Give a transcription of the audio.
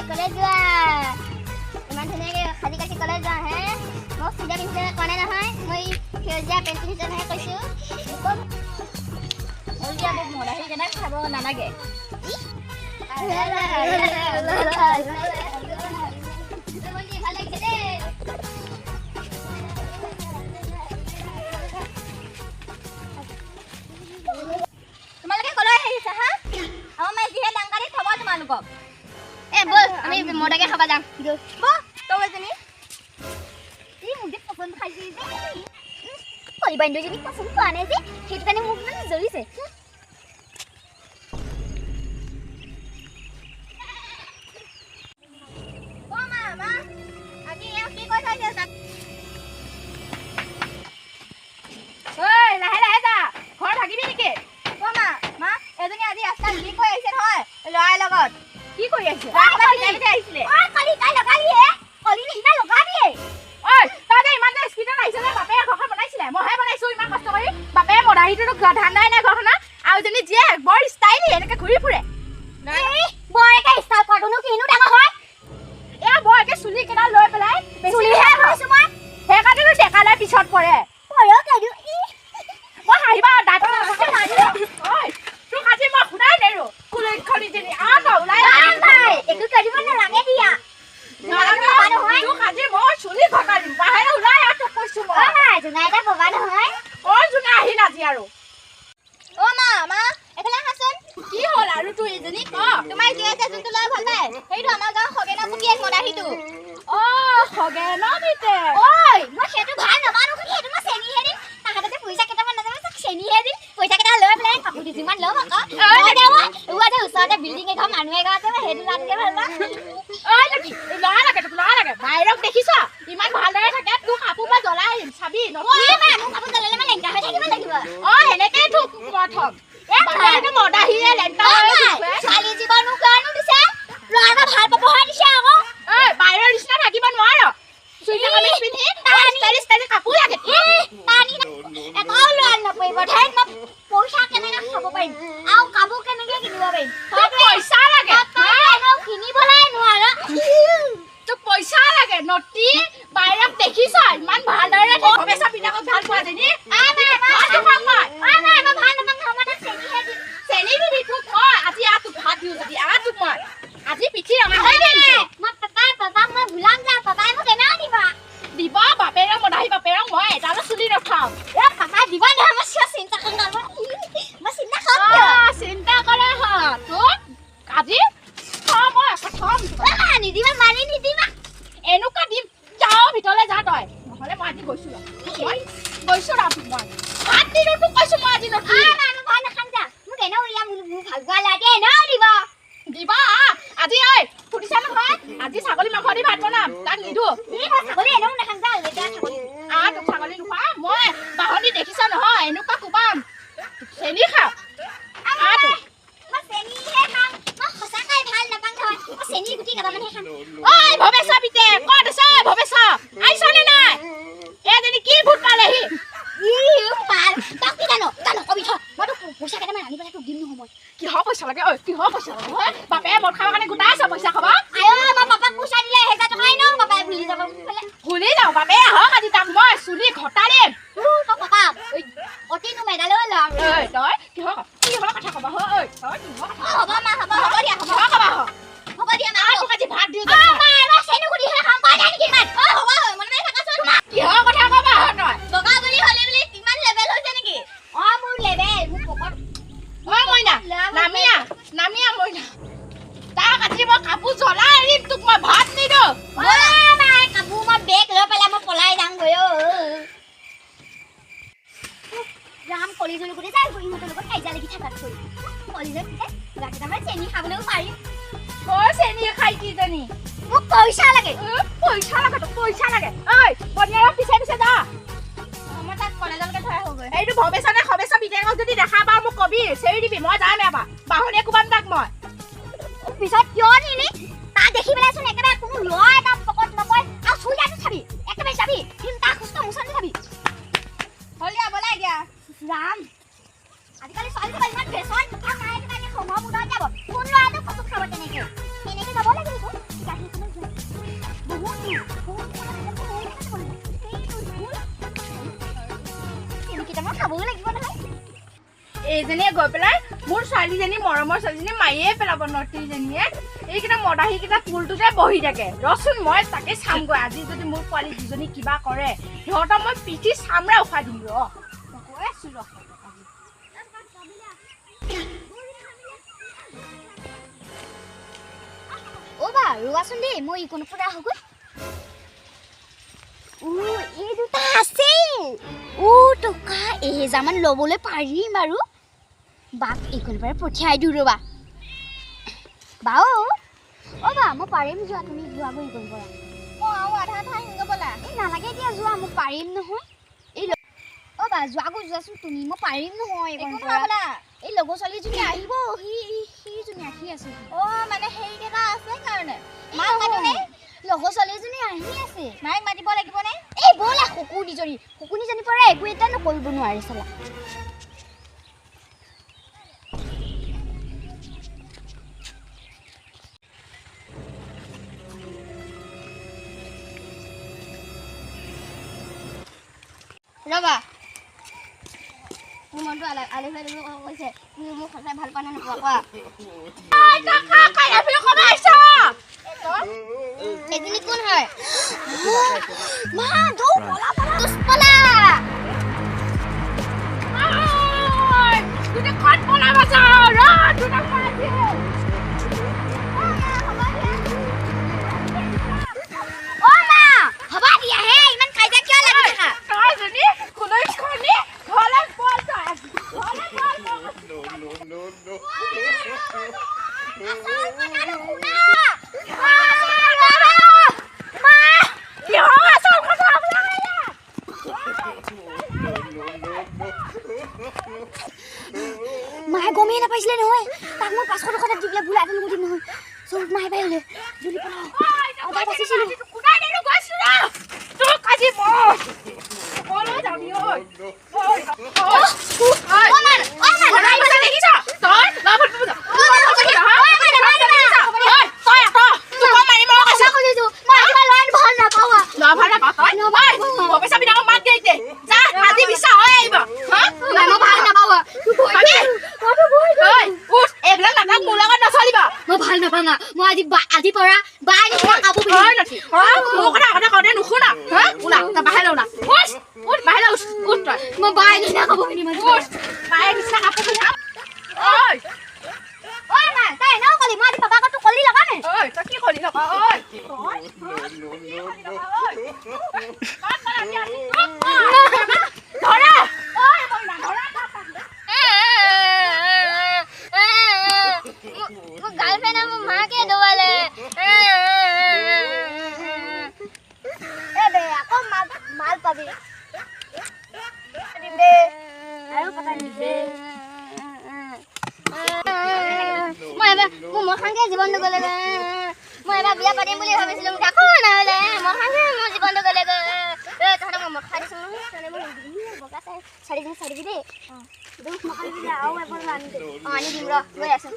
college যোৱা ইমান ধুনীয়াকৈ সাজি কাচি কলেজ যোৱা হে মোক চিধা পিন্ধিছে কোৱা নাই নহয় মই সেউজীয়া পেণ্ট পিন্ধিছেহে কৈছোঁ সেউজীয়া মোক মদাহী কেনে খাব নালাগে ভাল লাগিছে দেই তোমালোকে কলৈ আহিছা হা আমাৰ মায়ে যিহে ডাংকাৰী থব তোমালোকক এ বল আমি মদাকে খাব যাম তই এজনী এই মোক যে পচন্দ খাইছে যে কৰি বাইদেউজনী পচন্দ পোৱা নাই যে সেইটো কাৰণে মোক মানে জ্বলিছে লাহে লাহে যা ঘৰ থাকিবি নেকি মা এজনী আজি ৰাস্তাত কি কৈ আহিছে নহয় ল'ৰাৰ লগত কি কৰি আহিছে আহিছিলে তই যে ইমান যে স্পীডত আহিছে যে বাপে ঘৰখন বনাইছিলে মইহে বনাইছো ইমান কষ্ট কৰি বাপে মদাহীটোতো ধান্দাই নাই ঘৰখনত আৰু এজনী জীয়েক বৰ ষ্টাইলি এনেকে ঘূৰি ফুৰে বৰ একে ষ্টাইল কৰাটোনো কিনো ডাঙৰ হয় এয়া বৰ একে চুলি কেইটা লৈ পেলাই চুলিহে ভাবিছো মই সেইকাৰণেতো ডেকালৈ পিছত পৰে মই হাঁহিবা দাঁত তোক আজি মই শুনাই নেৰো কুলক্ষণীজনী ওলাই একো কৰিব নালাগে দিয়া তোক আজি মই চুলি ঘটা দিম বাহিৰে ওলাই তোক কৈছো মই জোনাই এটা কবা নহয় জোনাই আহিল আজি আৰু মা এফালে আহাচোন কি হ'ল আৰু তোৰ এজনী ক তোমাৰ জীয়েকে যোনটো ল'ৰা ভাল পায় সেইটো আমাৰ গাঁৱৰ খগেনৰ পুতেক মদাহীটো খগেনৰ পিতেক মই সেইটো ভাল নাপানো সেইটো মই চেনিহে দিম তাহাঁতে যে পইচা কেইটামান নাযাব চেনিহে দিম পইচা কেইটা লৈ পেলাই কাপোৰ দুযোৰমান ল'ম আকৌ ওচৰতে বিল্ডিং এঘৰ মানুহ এঘৰ আছে সেইটো লাটকে ভাল ল'ৰা লাগে বাহিৰক দেখিছ ইমান ভালদৰে থাকে তোৰ কাপোৰ মই জ্বলাই আহিম চাবি কাপোৰ জ্বলালে মই লেংটা হৈ থাকিব লাগিব সেনেকেই তোক প্ৰথম মদাহীয়ে লেংটা ছোৱালী জীৱনো কাৰণো দিছে ল'ৰাটা ভাল পাবহে দিছে আকৌ বাহিৰৰ নিচিনা থাকিব নোৱাৰ কাপোৰ লাগে এটাও ল'ৰা নপৰিব ঠাইত মই পইচা কেনেকে খাব পাৰিম আৰু কাপোৰ কেনেকে কিনিব পাৰিম পইচা লাগে কিনিবলৈ নোৱাৰা তোক পইচা লাগে নটি বাহিৰক দেখিছ ইমান ভালদৰে ভৱেশৰ পিতাকক ভাল পোৱা যেনি চেনি দিবি তোক মই আজি তোক ভাত দিওঁ যদি তোক মই আজি পিঠি ৰঙা হৈ মই পাপাক মই ভুলাম যাম পাপাই মোক এনেও দিবা দিব বাপেৰক মদাহী বাপেৰক মই এটাও চুলি ৰখাম পাপাই দিব নহয় মই চিন্তা কৰিম মই চিন্তা খাম চিন্তা কৰে তোক আজি মই থম নিদিবা মানি নিদিবা এনেকুৱা দিম যাও ভিতৰলৈ যা তই নহ'লে মই আজি গৈছো তোক মই ভাত দিলো তোক কৈছো মই আজি ভাত নাখাম যা মোক এনেও মোৰ ভাল পোৱা লাগে এনেও দিব আজি সুধিছা নহয় আজি ছাগলী মাংস দি ভাত বনাম তাক নিদো ছাগলী এনেও নাখাম যা তোক ছাগলী নোখোৱা মই বাহনী দেখিছা নহয় এনেকুৱা কোবাম চেনি খাওঁ চেনি গুটি কেইটামানহে খাম ভৱেশৰ পিতেক ক'ত আছে ভৱেশৰ আহিছনে নাই এজনী কি ভূত পালেহি তই কি জানো কবি থ মই তোক পইচা কেইটামান আনি পেলাই তোক দিম নহয় মই কিহৰ পইচা লাগে কিহৰ পইচা লাগে বাপে মদ খাবৰ কাৰণে গোটাই আছে পইচা খাব মই পাপাক পইচা দিলে 1000 টকাই ন পাপাই ভুলি যাব ভুলি যাওঁ বাপে আহক আজি তাক মই চুলি ঘটা দিম তই পাপা অতিনো মেডালৈ ল'ম তই কিহৰ কথা কবা তই কিহৰ হ'ব মা হ'ব দিয়া হ'ব দিয়া মা তোক আজি ভাত দিওঁ মা চেনি গুটিহে খাম কোৱা নাই নেকি ইমান হ'ব মনে মনে থাকাচোন কিহৰ কথা কবা তই বগা বুলি হ'লে বুলি কিমান লেভেল হৈছে নেকি মোৰ লেভেল মোৰ পকত মইনা নামিয়া মইনা তাক আজি মই কাপোৰ জ্বলাই এৰিম তোক মই ভাত নিদিওঁ কাপোৰ মই বেগ লৈ পেলাই মই পলাই যামগৈ ৰাম কলিজৰ লগতে যাই ইহঁতৰ লগত কাজিয়া লাগি থাকাতকৈ কলিজৰ ৰাতিটামান চেনি খাবলৈও পাৰিম চেনি খাই কিজনী মোক পইচা লাগে পইচা লাগে বনিয়াৰৰ পিছে পিছে যা মই তাক কলেজলৈকে থৈ আহোগৈ এইটো ভৱেশৰ পিতেকক যদি দেখা পাওঁ মোক কবি চেৰি দিবি মই যাম এবাৰ বাহনীয়ে কোবাম তাক মই পিছত কিয় নিলি তাক দেখি পেলাইচোন একেবাৰে কোনো ল'ৰা এটা পকত নপৰে আৰু চুলিয়াটো চাবি একেবাৰে চাবি কিন্তু তাক সুস্থ মুচনি চাবি হলিয়া বলাই দিয়া ৰাম আজিকালি ছোৱালীবোৰ ইমান ফেশ্বন আৰু নাই কিবাকে সময় মুদত যাব কোন ল'ৰাটো ফটো খাব তেনেকে যাব লাগিব এইজনীয়ে গৈ পেলাই মোৰ ছোৱালীজনী মৰমৰ ছোৱালীজনী মাৰিয়ে পেলাব নটিজনীয়ে এইকেইটা মদাহীকেইটা পুলটোতে বহি থাকে ৰচোন মই তাকে চামগৈ আজি যদি মোৰ পোৱালী দুজনী কিবা কৰে সিহঁতক মই পিঠি চামৰা উঠাই দিম ৰ গৈ আছো ৰ অ' বা ৰোৱাচোন দেই মই ইকোনৰ পৰা আহোগৈ এই দুটা আছে টকা 1000 মান ল'বলৈ পাৰিম আৰু বাক ইকোনৰ পৰা পঠিয়াই দিওঁ ৰ'বা বাও অ' বা মই পাৰিম যোৱা তুমি যোৱাগৈ ইকোনৰ পৰা মই আৰু আধা ঠাই আহিব ব'লা এই নালাগে দিয়া যোৱা মই পাৰিম নহয় এই অ' বা যোৱাগৈ যোৱাচোন তুমি মই পাৰিম নহয় ইকোনৰ পৰা এই লগৰ ছোৱালীজনী আহিব সিজনী আহি আছে মানে সেইকেইটা আছে কাৰণে মাক মাতোনে লগৰ ছোৱালীজনী আহি আছে মাইক মাতিব লাগিবনে এই ব'লা শকুনিজনীৰ পৰা একো এটা নকৰিব নোৱাৰে চালা ৰবা মোৰ মনটো আলু কৈছে তুমি মোক সঁচাই ভাল পোৱা নে নোপোৱা কোৱা এজনী কোন হয় মা দৌৰ পলা তুই কত পলাবা যাও র তুই না পলাছি ও মা হবা দিয়া হে ইমান কাইজা কিয় লাগি থাকা তই জনি কোলৈ খনি ঘলে বল যা মায়ে গমেই নাপাইছিলে নহয় তাক মই 500 টকা দি পেলাই ভুলাই পেলাই দিম নহয় চব মায়ে পাই হলে জুলি পলাও অদা বাচিছিলো কুনাই দেলো গৈছ না তুই কাজি মই বল যাবি ওই দেখিছ তই লাভত বুঝা আজি পৰা বাই নিচিনা কাপোৰ পিন্ধি মোৰ কথা কওঁতে নুশুনা ওলা তই বাহিৰলৈ ওলা বাহিৰলৈ উঠ তই মই বাই নিচিনা কাপোৰ পিন্ধিম বাই নিচিনা কাপোৰ পিন্ধা ঐ মা তাই এনেও কলি মই আজি পাপাক তোক কলি লগা নাই তই কি কৰিলি লগা ধৰা গাৰ্লফ্ৰেণ্ড মোৰ মাকে দবালে আকৌ মাল পাবি আৰু পতা নিদে মই এবাৰ মোৰ মখাংকে জীৱনটো গ'লে মই এবাৰ বিয়া পাতিম বুলি ভাবিছিলো মোক আকৌ নহ'লে মখাংকে মোৰ জীৱনটো গ'লে তহঁতক মই মখা দিছোঁ নহয় মোক বগা চাই চাৰি দিবি দেই দুখ মখাং দিলে আৰু এবাৰ আনি দিম ৰ গৈ আছোঁ